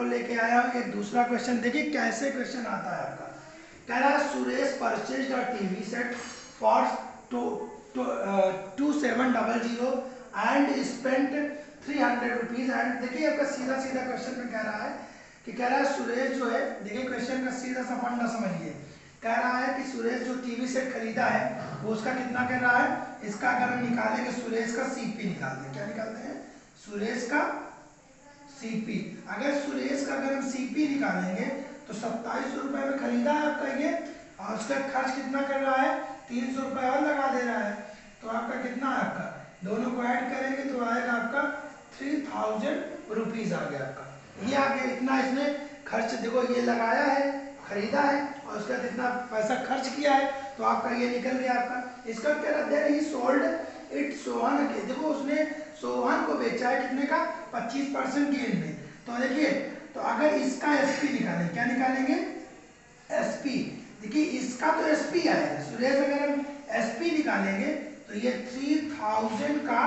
आपको लेके आया हूँ एक दूसरा क्वेश्चन। देखिए कैसे क्वेश्चन आता है आपका। कह रहा है Suresh purchased a TV set for 2700 and spent 300 rupees. And देखिए आपका सीधा सीधा क्वेश्चन में कह रहा है कि कह रहा है सुरेश जो है, देखिए क्वेश्चन का सीधा सा फंडा समझिए। कह रहा है कि सुरेश जो टीवी सेट खरीदा है वो उसका कितना कर रहा है। इसका अगर हम निकालेंगे सुरेश का सीपी निकालते हैं। क्या निकालते हैं? सुरेश का सीपी। अगर सुरेश का अगर हम सीपी निकालेंगे तो 2700 रुपए में खरीदा है आपका ये, और उसका खर्च कितना कर रहा है? 300 रुपए और लगा दे रहा है। तो आपका कितना है? आपका दोनों को ऐड करेंगे तो आएगा आपका 3000 रुपीज आ गया आपका। ये आ गया, इतना इसने खर्च, देखो ये लगाया है, खरीदा है और उसका जितना पैसा खर्च किया है तो आपका ये निकल गया आपका। इसका क्या रहता है? ही सोल्ड इट सोहन के, देखो उसने सोहन को बेचा है कितने का? 25% गेन में। तो देखिए, तो अगर इसका एसपी निकालेंगे, क्या निकालेंगे? एसपी। देखिए इसका तो एसपी आएगा सुरेश, अगर हम एसपी निकालेंगे तो ये 3000 का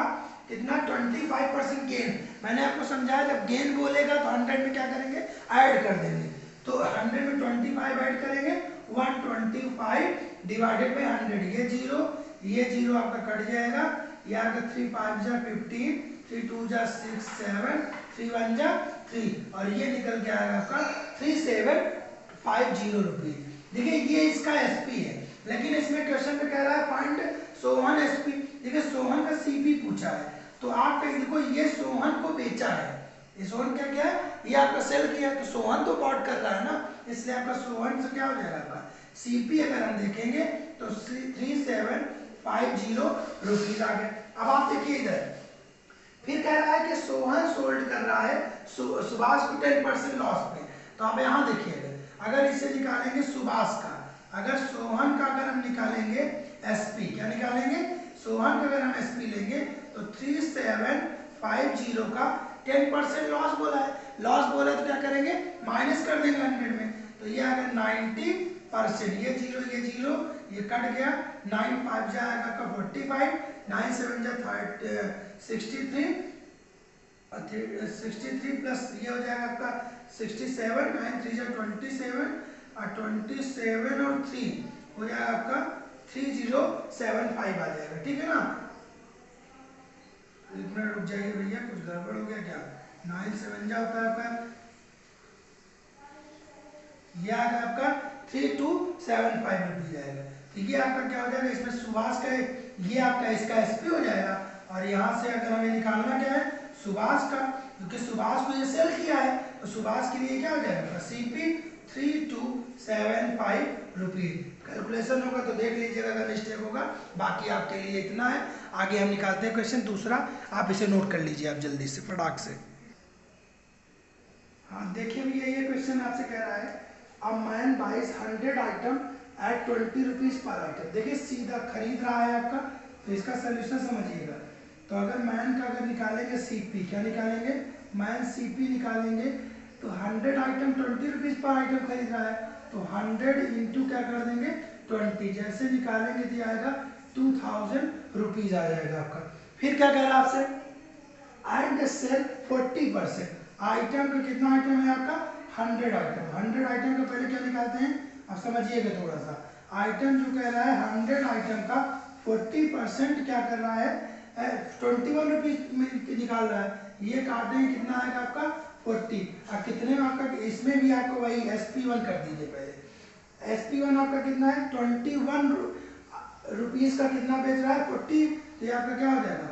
कितना? 25% गेन। मैंने आपको समझाया जब गेन बोलेगा तो 100 में क्या करेंगे? ऐड कर देंगे। तो 100 में 25 ऐड करेंगे, 125 डिवाइडेड बाई 100। ये जीरो आपका कट जाएगा। ये आपका 3 5 जा 15, 3 2 जा 6 7, 3 1 जा 3, और ये निकल के आएगा आपका 3750 रुपीज। देखिए ये इसका एसपी है, लेकिन इसमें क्वेश्चन में कह रहा है फाइंड सोहन एसपी। देखिए सोहन का सीपी पूछा है, तो आप देखो ये सोहन को बेचा है। ये सोहन क्या क्या है? ये आपका सेल किया है, तो सोहन तो बॉट कर रहा है ना, इसलिए आपका सोहन से क्या हो जाएगा? आपका सीपी अगर हम देखेंगे तो 3750 रुपीज आ गए। अब आप देखिए इधर, फिर कह रहा है कि सोहन सोल्ड कर रहा है सुभाष को 10% लॉस में। तो आप यहाँ देखिए, अगर इसे निकालेंगे सुभाष का, अगर सोहन का अगर हम निकालेंगे एसपी, क्या निकालेंगे? सोहन का अगर हम एसपी लेंगे तो 3750 का 10% लॉस बोला है। लॉस बोला है तो क्या करेंगे? माइनस कर देंगे 100 में। तो ये अगर 90%, ये जीरो ये कट गया, 9 5 जाएगा आपका 45, 9 7 जा 63, 63 प्लस ये हो जाएगा आपका 67, 9 3 जा 27, और 27 और 3 हो जाएगा आपका 3075 आ जाएगा। ठीक है ना? एक मिनट रुक जाइए भैया, कुछ गड़बड़ हो गया क्या? 9 7 जा होता है आपका, ये आएगा आपका 3275 रुपीज आएगा। ठीक है, आपका क्या हो जाएगा? इसमें सुभाष का ये आपका इसका एसपी हो जाएगा, और यहाँ से अगर हमें निकालना क्या है? सुभाष का, क्योंकि सुभाष को ये सेल किया है तो सुभाष के लिए क्या हो जाएगा? CP 3275 rupees. कैलकुलेशन होगा तो देख लीजिएगा अगर मिस्टेक होगा, बाकी आपके लिए इतना है। आगे हम निकालते हैं क्वेश्चन दूसरा, आप इसे नोट कर लीजिए आप जल्दी से फटाक से। हाँ देखिए भैया, ये क्वेश्चन आपसे कह रहा है a man buys 100 item at 20 rupees per item. देखिए सीधा खरीद रहा है आपका, तो इसका सोल्यूशन समझिएगा। तो अगर मैन का अगर निकालेंगे सीपी, क्या निकालेंगे? मैन सीपी निकालेंगे तो 100 आइटम 20 रुपीज पर आइटम खरीद रहा है, तो 100 इंटू क्या कर देंगे? 20। जैसे निकालेंगे तो आएगा 2000 रुपीज आ जाएगा आपका। फिर क्या कह रहा है आपसे? And cell 40%। आइटम का कितना आइटम है आपका? 100 आइटम। 100 आइटम का पहले क्या निकालते हैं आप समझिएगा थोड़ा सा। आइटम जो कह रहा है 100 आइटम का 40% क्या कर रहा है? 21 रुपीज निकाल रहा है। ये काटेंगे कितना आएगा आपका? 40। और कितने में आपका? इसमें भी आपको वही SP1 कर दीजिए पहले। SP1 आपका कितना है? 21 रुपीज का कितना बेच रहा है? 40। तो ये आपका क्या हो जाएगा?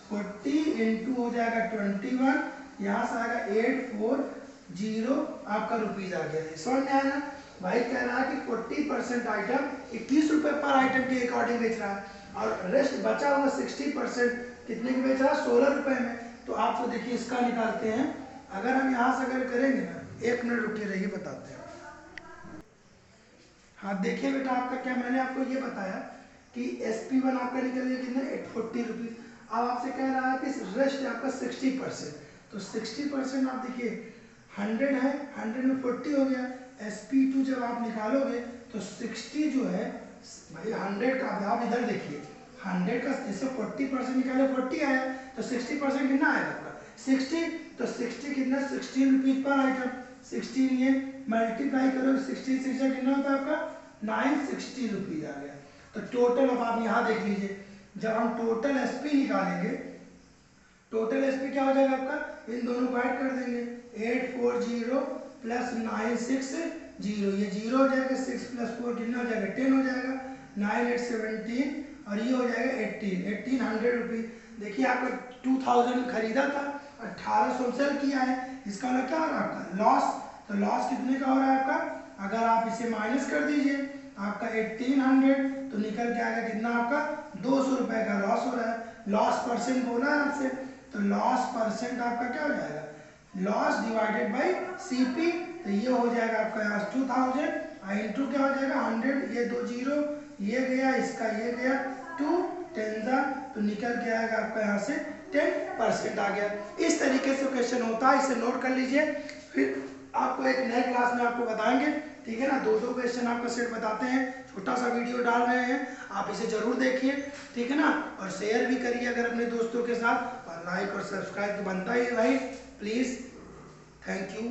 40 इंटू हो जाएगा 21, यहाँ से आएगा 840 आपका रुपीज आ गया। समझ में आया ना? भाई कह रहा है कि 40% आइटम 21 रुपए पर आइटम के अकॉर्डिंग बेच रहा है, और रेस्ट बचा हुआ 60% कितने की बेच रहा है? 16 रुपए में। तो आपको देखिए इसका निकालते हैं। अगर हम यहाँ से अगर करेंगे ना, 1 मिनट रुके रहिए बताते हैं। हाँ देखिए बेटा, आपका क्या मैंने आपको ये बताया कि SP1 आपका निकल गया कितना? 840 रुपीज। अब आपसे कह रहा है कि रेस्ट आपका 60%। तो 60% आप देखिए 100 है, 100 में 40 हो गया। SP2 जब आप निकालोगे तो 60 जो है भाई 100 का, आप इधर देखिए 100 का जैसे 40% निकाले 40 आया, तो 60% कितना आएगा आपका? 60। तो 60 कितना? 16 रुपीज पर आइटम। 16 ये मल्टीप्लाई करो 16 से कितना होता है आपका 960 रुपीज आ गया। तो टोटल अब आप यहाँ देख लीजिए, जब हम टोटल एसपी निकालेंगे, टोटल एसपी क्या हो जाएगा आपका, इन दोनों को ऐड कर देंगे 840 प्लस 960, ये 0 हो जाएगा, 6 प्लस 4 कितना हो जाएगा 10 हो जाएगा, 9 8 17 और ये हो जाएगा 1800 रुपीज। देखिए आपका 2000 खरीदा था, 1800 सेल किया है, इसका मतलब क्या हो रहा है आपका लॉस। तो लॉस कितने का हो रहा है आपका, अगर आप इसे माइनस कर दीजिए आपका 1800 तो निकल के आएगा कितना आपका 200 रुपए का लॉस हो रहा है। लॉस परसेंट बोला है आपसे, तो लॉस परसेंट आपका क्या हो जाएगा, लॉस डिवाइडेड बाय सीपी। तो ये हो जाएगा आपका यहाँ 2000 इंटू क्या हो जाएगा 100, ये 2 0 ये गया, इसका ये गया 2 10 तो निकल के आएगा आपका यहाँ से 10% आ गया। इस तरीके से क्वेश्चन होता है, इसे नोट कर लीजिए, फिर आपको एक नए क्लास में आपको बताएंगे, ठीक है ना। 2 क्वेश्चन आपका सेट बताते हैं, छोटा सा वीडियो डाल रहे हैं, आप इसे जरूर देखिए, ठीक है ना। और शेयर भी करिए अगर अपने दोस्तों के साथ, और लाइक और सब्सक्राइब तो बनता ही है भाई, प्लीज। Thank you.